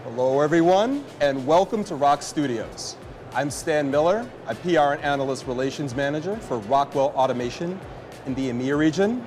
Hello everyone, and welcome to Rock Studios. I'm Stan Miller, a PR and Analyst Relations Manager for Rockwell Automation in the EMEA region.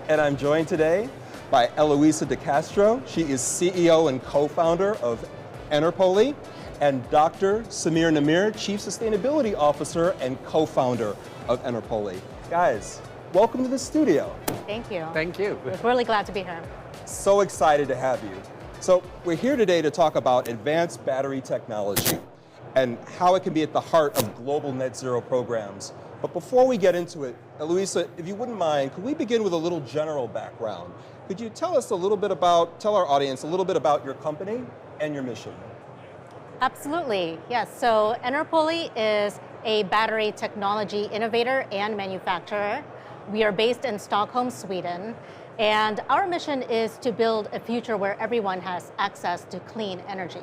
And I'm joined today by Eloisa de Castro. She is CEO and co-founder of Enerpoly, and Dr. Samir Namir, Chief Sustainability Officer and co-founder of Enerpoly. Guys, welcome to the studio. Thank you. Thank you. We're really glad to be here. So excited to have you. So we're here today to talk about advanced battery technology and how it can be at the heart of global net zero programs. But before we get into it, Eloisa, if you wouldn't mind, could we begin with a little general background? Could you tell us a little bit about, tell our audience a little bit about your company and your mission? Absolutely, yes. So Enerpoly is a battery technology innovator and manufacturer. We are based in Stockholm, Sweden. And our mission is to build a future where everyone has access to clean energy.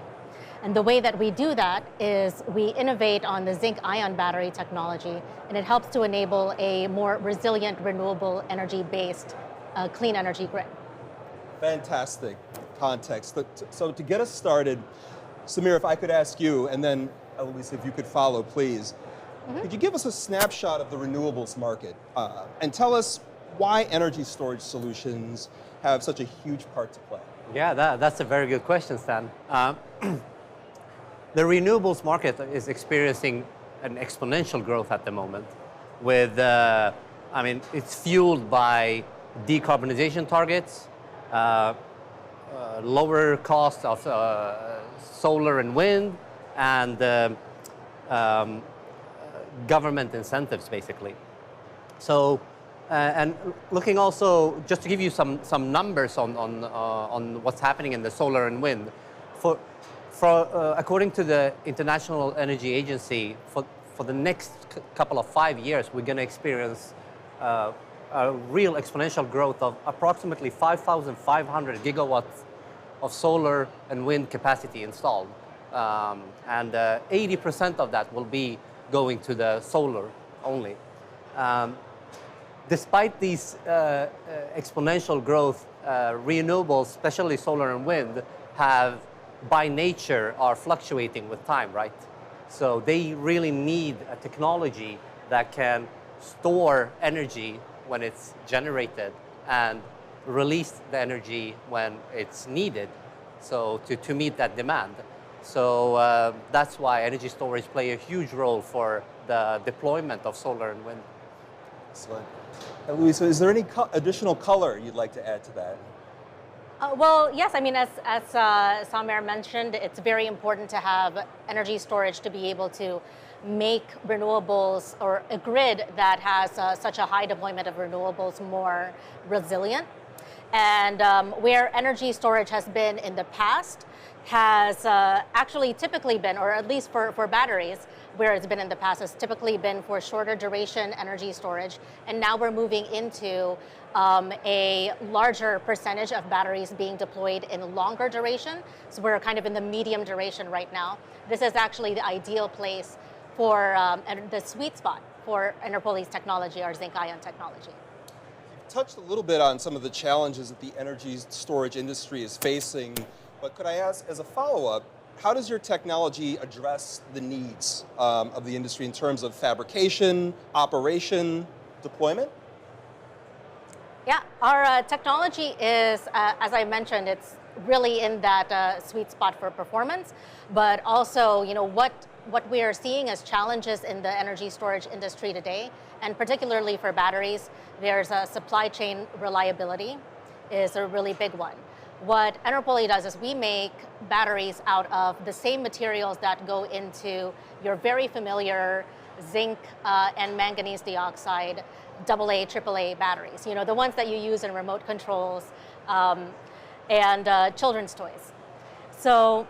And the way that we do that is we innovate on the zinc-ion battery technology, and it helps to enable a more resilient, renewable energy-based clean energy grid. Fantastic context. So to get us started, Samir, if I could ask you, and then Eloisa, if you could follow, please. Could you give us a snapshot of the renewables market and tell us why energy storage solutions have such a huge part to play? Yeah, that's a very good question, Stan. The renewables market is experiencing an exponential growth at the moment. It's fueled by decarbonization targets, lower costs of solar and wind, and government incentives, basically. So. And looking also, just to give you some numbers on what's happening in the solar and wind, according to the International Energy Agency, for the next couple of 5 years, we're going to experience a real exponential growth of approximately 5,500 gigawatts of solar and wind capacity installed. And 80% of that will be going to the solar only. Despite these exponential growth, renewables, especially solar and wind, have by nature are fluctuating with time, right? So they really need a technology that can store energy when it's generated and release the energy when it's needed, so to meet that demand. So that's why energy storage play a huge role for the deployment of solar and wind. Excellent. Eloisa, is there any additional color you'd like to add to that? Well, yes, I mean, as Samir mentioned, it's very important to have energy storage to be able to make renewables or a grid that has such a high deployment of renewables more resilient. And where energy storage has been in the past has actually typically been, or at least for batteries, where it's been in the past has typically been for shorter duration energy storage. And now we're moving into a larger percentage of batteries being deployed in longer duration. So we're kind of in the medium duration right now. This is actually the ideal place for the sweet spot for Enerpoly's technology, our zinc-ion technology. You've touched a little bit on some of the challenges that the energy storage industry is facing, but could I ask, as a follow-up, how does your technology address the needs of the industry in terms of fabrication, operation, deployment? Yeah, our technology is, as I mentioned, it's really in that sweet spot for performance, but also, what we are seeing as challenges in the energy storage industry today, and particularly for batteries, there's a supply chain reliability is a really big one. What Enerpoly does is we make batteries out of the same materials that go into your very familiar zinc and manganese dioxide AA, AAA batteries. The ones that you use in remote controls and children's toys. So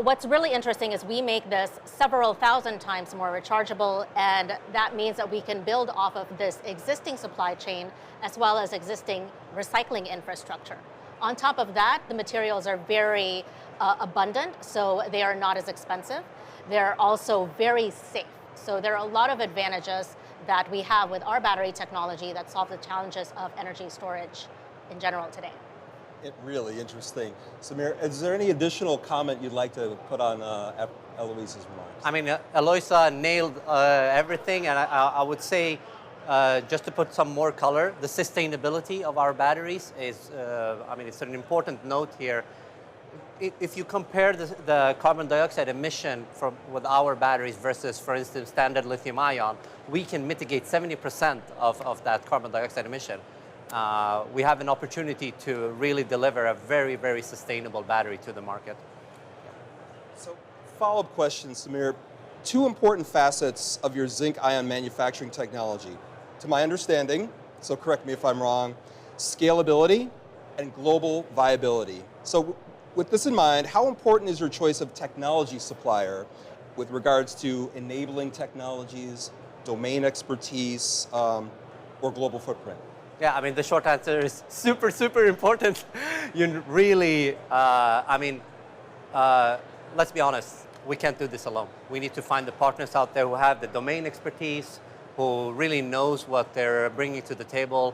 what's really interesting is we make this several thousand times more rechargeable, and that means that we can build off of this existing supply chain as well as existing recycling infrastructure. On top of that, the materials are very abundant, so they are not as expensive. They're also very safe. So there are a lot of advantages that we have with our battery technology that solve the challenges of energy storage in general today. Really interesting. Samir, is there any additional comment you'd like to put on Eloisa's remarks? I mean, Eloisa nailed everything, and I would say, just to put some more color, the sustainability of our batteries is, I mean, it's an important note here. If you compare the carbon dioxide emission with our batteries versus, for instance, standard lithium ion, we can mitigate 70% of that carbon dioxide emission. We have an opportunity to really deliver a very, very sustainable battery to the market. So, follow-up question, Samir. Two important facets of your zinc ion manufacturing technology. To my understanding, so correct me if I'm wrong, scalability and global viability. So with this in mind, how important is your choice of technology supplier with regards to enabling technologies, domain expertise, or global footprint? Yeah, I mean, the short answer is super, super important. You really, I mean, let's be honest, we can't do this alone. We need to find the partners out there who have the domain expertise, who really knows what they're bringing to the table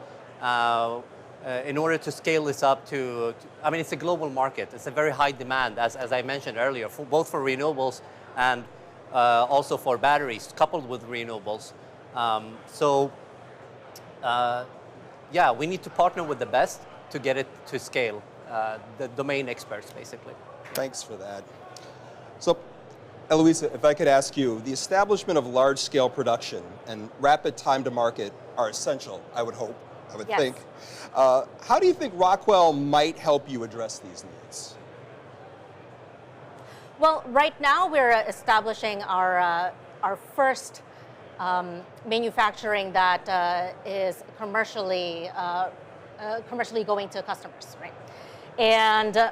in order to scale this up to, I mean, it's a global market. It's a very high demand, as I mentioned earlier, both for renewables and also for batteries, coupled with renewables. Yeah, we need to partner with the best to get it to scale, the domain experts, basically. Thanks for that. So, Eloisa, if I could ask you, the establishment of large-scale production and rapid time to market are essential, I would hope, I would think. How do you think Rockwell might help you address these needs? Well, right now we're establishing our first manufacturing that is commercially going to customers, right? And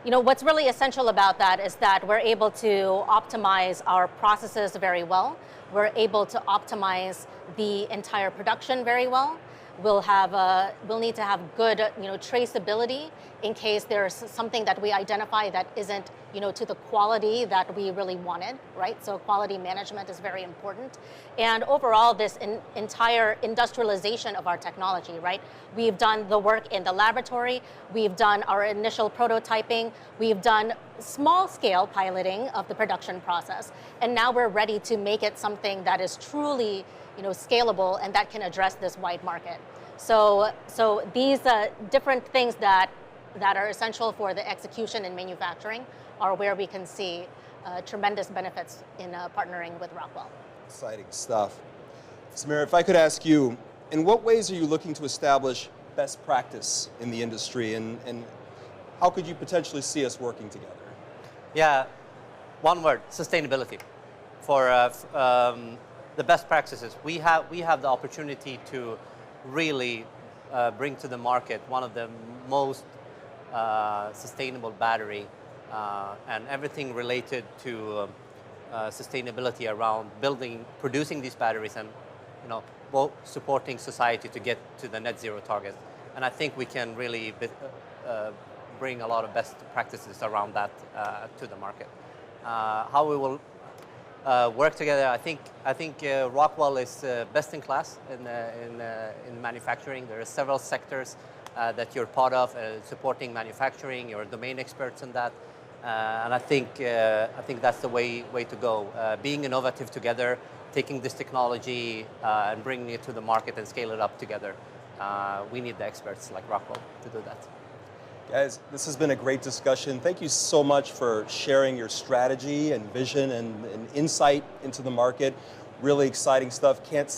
you know, what's really essential about that is that we're able to optimize our processes very well. We're able to optimize the entire production very well. We'll need to have good, you know, traceability in case there's something that we identify that isn't, you know, to the quality that we really wanted, right? So quality management is very important. And overall, this entire industrialization of our technology, right? We've done the work in the laboratory. We've done our initial prototyping. We've done small scale piloting of the production process. And now we're ready to make it something that is truly, you know, scalable and that can address this wide market. So these different things that are essential for the execution and manufacturing are where we can see tremendous benefits in partnering with Rockwell. Exciting stuff. Samir, if I could ask you, in what ways are you looking to establish best practice in the industry, and how could you potentially see us working together? Yeah, one word, sustainability. For the best practices, we have the opportunity to really bring to the market one of the most sustainable battery and everything related to sustainability around producing these batteries and, you know, both supporting society to get to the net zero target. And I think we can really bring a lot of best practices around that to the market. How we will work together, I think Rockwell is best in class in manufacturing. There are several sectors that you're part of, supporting manufacturing. You're domain experts in that, and I think that's the way to go. Being innovative together, taking this technology and bringing it to the market and scale it up together. We need the experts like Rockwell to do that. Guys, this has been a great discussion. Thank you so much for sharing your strategy and vision and insight into the market. Really exciting stuff. Can't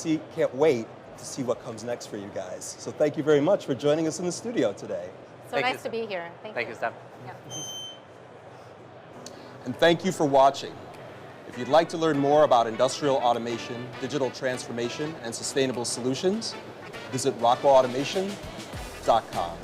wait to see what comes next for you guys. So thank you very much for joining us in the studio today. So nice to be here. Thank you, Stan. Yeah. And thank you for watching. If you'd like to learn more about industrial automation, digital transformation, and sustainable solutions, visit rockwellautomation.com.